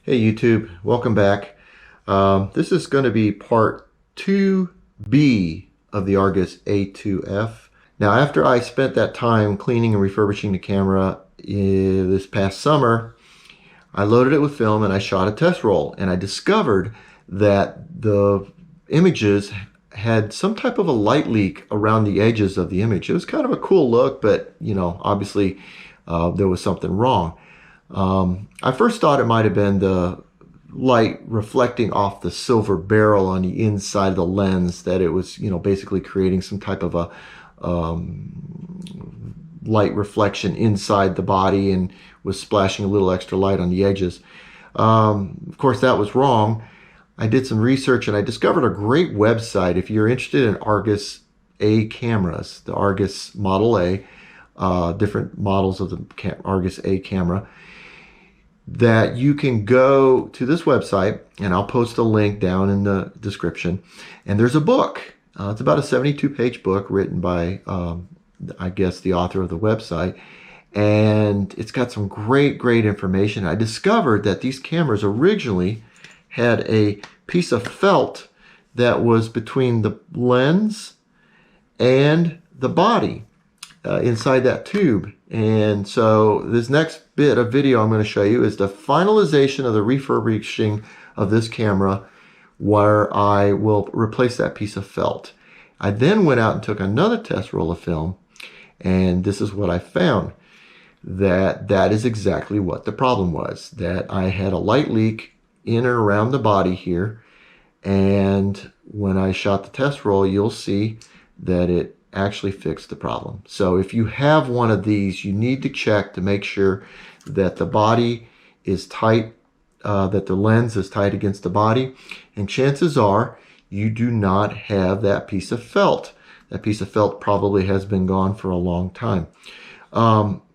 Hey YouTube, welcome back. This is going to be part 2B of the Argus A2F. Now after I spent that time cleaning and refurbishing the camera this past summer, I loaded it with film and I shot a test roll, and I discovered that the images had some type of a light leak around the edges of the image. It was kind of a cool look, but obviously there was something wrong. I first thought it might have been the light reflecting off the silver barrel on the inside of the lens, that it was, basically creating some type of a light reflection inside the body and was splashing a little extra light on the edges. Of course, that was wrong. I did some research and I discovered a great website if you're interested in Argus A cameras, the Argus Model A, different models of the Argus A camera, that you can go to this website, and I'll post a link down in the description. And there's a book. It's about a 72-page book written by, I guess, the author of the website. And it's got some great information. I discovered that these cameras originally had a piece of felt that was between the lens and the body inside that tube. And so this next bit of video I'm going to show you is the finalization of the refurbishing of this camera, where I will replace that piece of felt. I then went out and took another test roll of film, and this is what I found. That is exactly what the problem was, that I had a light leak in and around the body here. And when I shot the test roll, you'll see that it actually fixed the problem. So if you have one of these, you need to check to make sure that the body is tight, that the lens is tight against the body, and chances are you do not have that piece of felt. That piece of felt probably has been gone for a long time.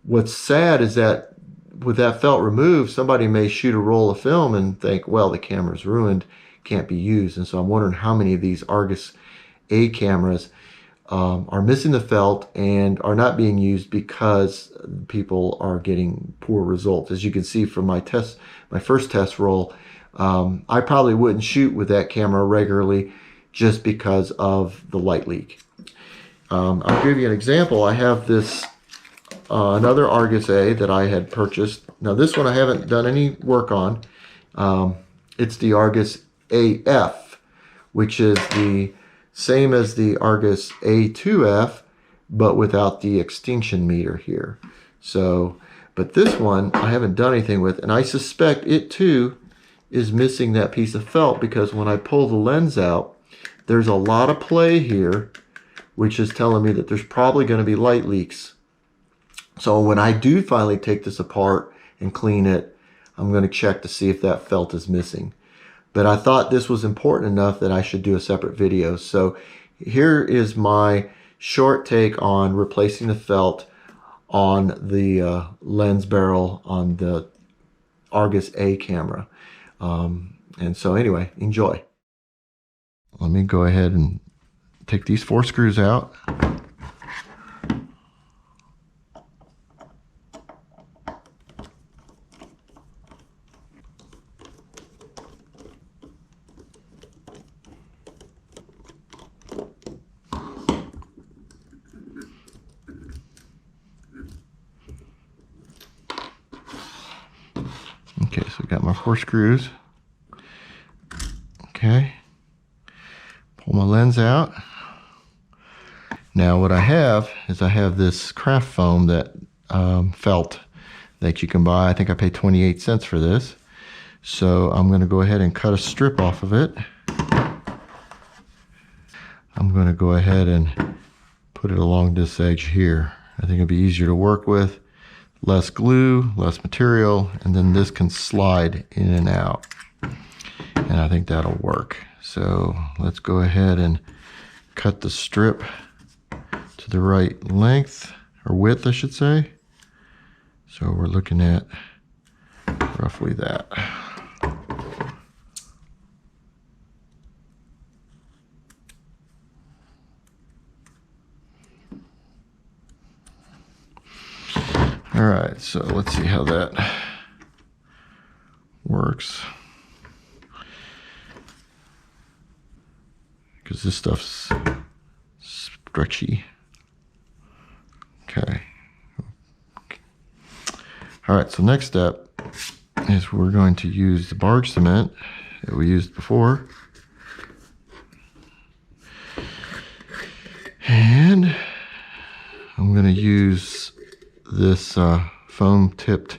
What's sad is that with that felt removed, somebody may shoot a roll of film and think, well, the camera's ruined, can't be used. And so I'm wondering how many of these Argus A cameras are missing the felt and are not being used because people are getting poor results. As you can see from my first test roll, I probably wouldn't shoot with that camera regularly just because of the light leak. I'll give you an example. I have this another Argus A that I had purchased. Now this one I haven't done any work on. It's the Argus AF, which is the same as the Argus A2F, but without the extinction meter here. So, but this one I haven't done anything with, and I suspect it too is missing that piece of felt, because when I pull the lens out, there's a lot of play here, which is telling me that there's probably going to be light leaks. So when I do finally take this apart and clean it, I'm going to check to see if that felt is missing. But I thought this was important enough that I should do a separate video. So here is my short take on replacing the felt on the lens barrel on the Argus A camera. And so anyway, enjoy. Let me go ahead and take these 4 screws out. Okay, so I've got my 4 screws. Okay, pull my lens out. Now what I have is I have this craft foam that felt that you can buy. I think I paid 28 cents for this. So I'm going to go ahead and cut a strip off of it. I'm going to go ahead and put it along this edge here. I think it'll be easier to work with. Less glue, less material, and then this can slide in and out. And I think that'll work. So let's go ahead and cut the strip to the right length, or width I should say. So we're looking at roughly that. All right, so let's see how that works. Because this stuff's stretchy. Okay. All right, so next step is we're going to use the barge cement that we used before. And I'm going to use this foam tipped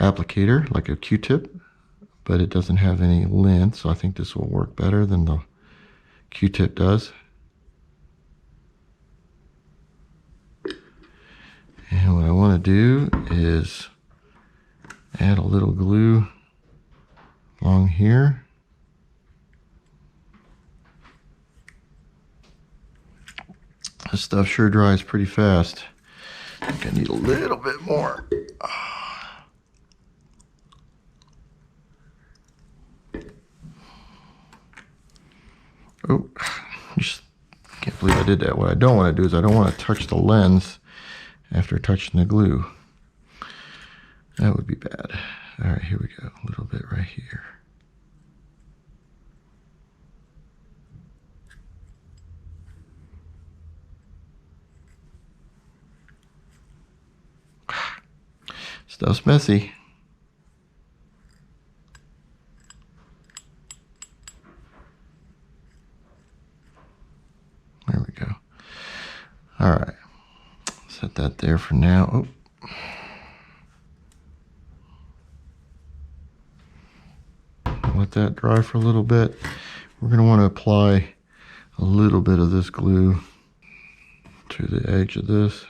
applicator, like a Q-tip, but it doesn't have any length, so I think this will work better than the Q-tip does. And what I want to do is add a little glue along here. This stuff sure dries pretty fast. I think I need a little bit more. Oh, just can't believe I did that. What I don't want to do is I don't want to touch the lens after touching the glue. That would be bad. All right, here we go. A little bit right here. Stuff's messy. There we go. All right, set that there for now. Oh. Let that dry for a little bit. We're going to want to apply a little bit of this glue to the edge of this.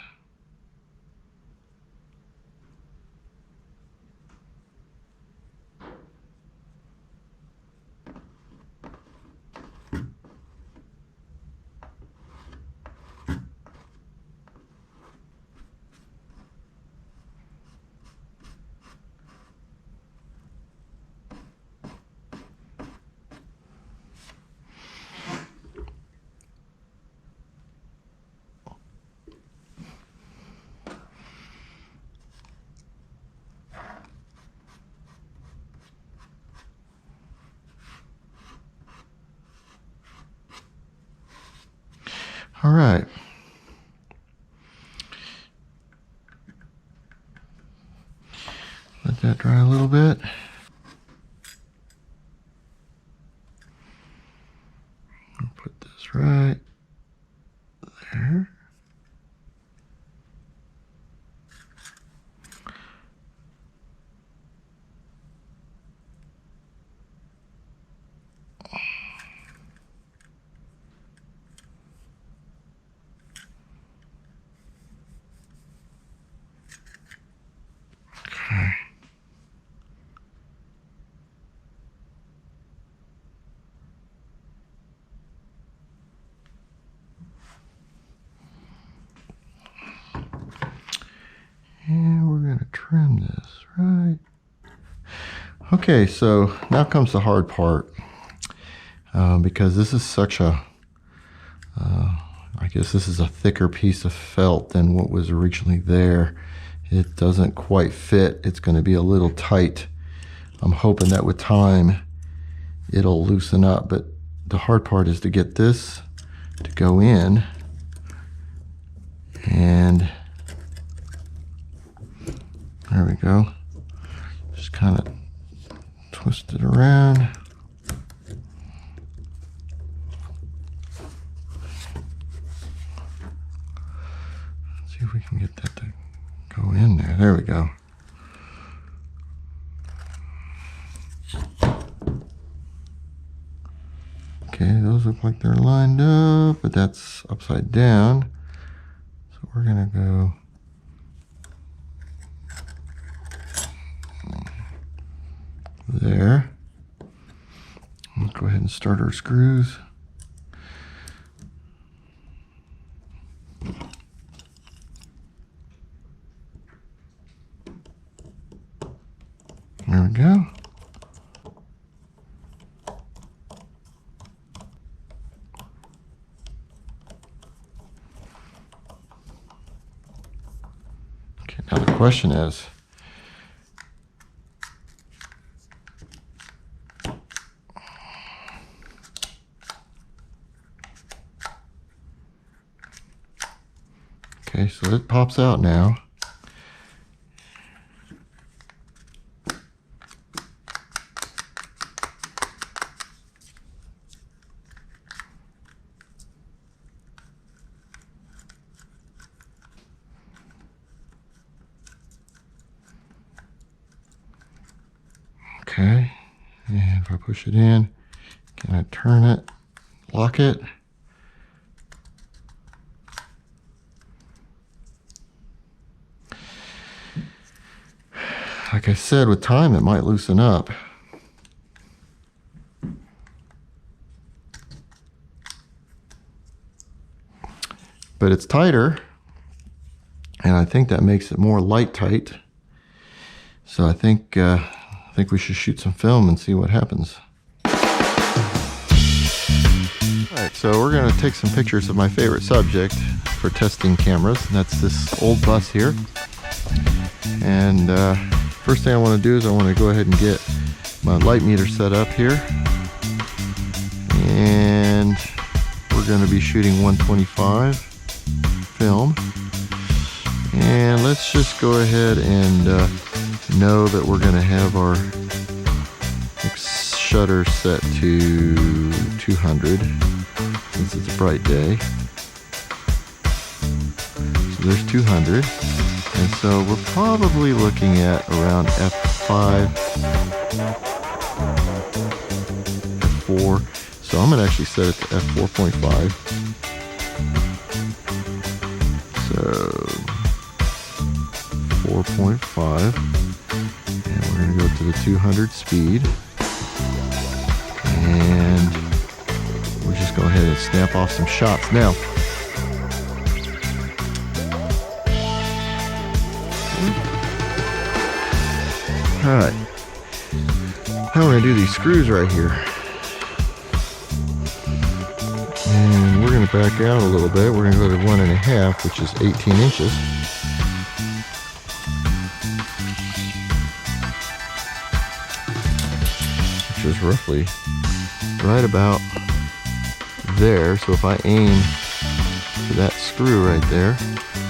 All right. Let that dry a little bit. I'll put this right there. Okay. And we're going to trim this, right? Okay, so now comes the hard part. Because this is such a, I guess this is a thicker piece of felt than what was originally there. It doesn't quite fit. It's going to be a little tight. I'm hoping that with time it'll loosen up, but the hard part is to get this to go in, and there we go. Just kind of twist it around. Let's see if we can get that to go in there. There we go. Okay, those look like they're lined up, but that's upside down. So we're gonna go there. Let's go ahead and start our screws. There we go. Okay, now the question is, Okay, so it pops out now. Okay, and if I push it in, can I turn it, lock it? Like I said, with time it might loosen up. But it's tighter, and I think that makes it more light tight. So I think we should shoot some film and see what happens. Alright, so we're going to take some pictures of my favorite subject for testing cameras, and that's this old bus here. And first thing I want to do is I want to go ahead and get my light meter set up here. And we're going to be shooting 125 film. And let's just go ahead and know that we're going to have our shutter set to 200 since it's a bright day. So there's 200, and so we're probably looking at around f5, f4. So I'm going to actually set it to f4.5. So 4.5, and we're going to go to the 200 speed, and we'll just go ahead and snap off some shots now. Alright, now we're going to do these screws right here, and we're going to back out a little bit. We're going to go to 1.5, which is 18 inches. Which is roughly right about there. So if I aim for that screw right there,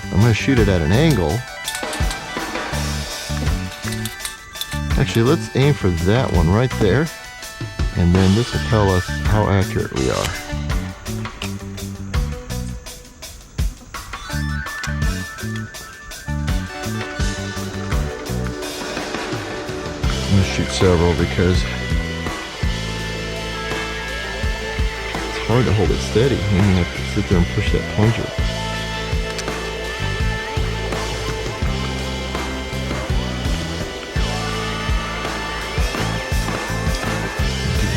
I'm going to shoot it at an angle. Actually, let's aim for that one right there, and then this will tell us how accurate we are. I'm going to shoot several because it's hard to hold it steady. You have to sit there and push that plunger.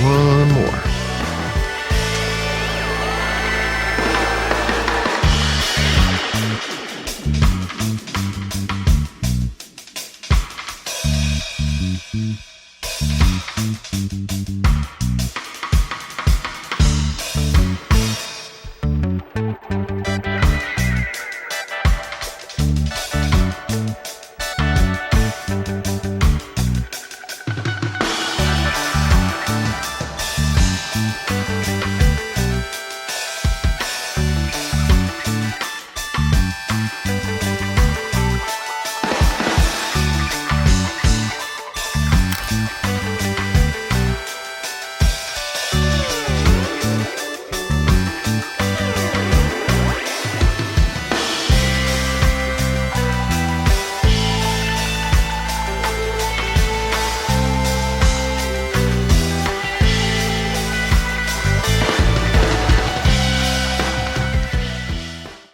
One more.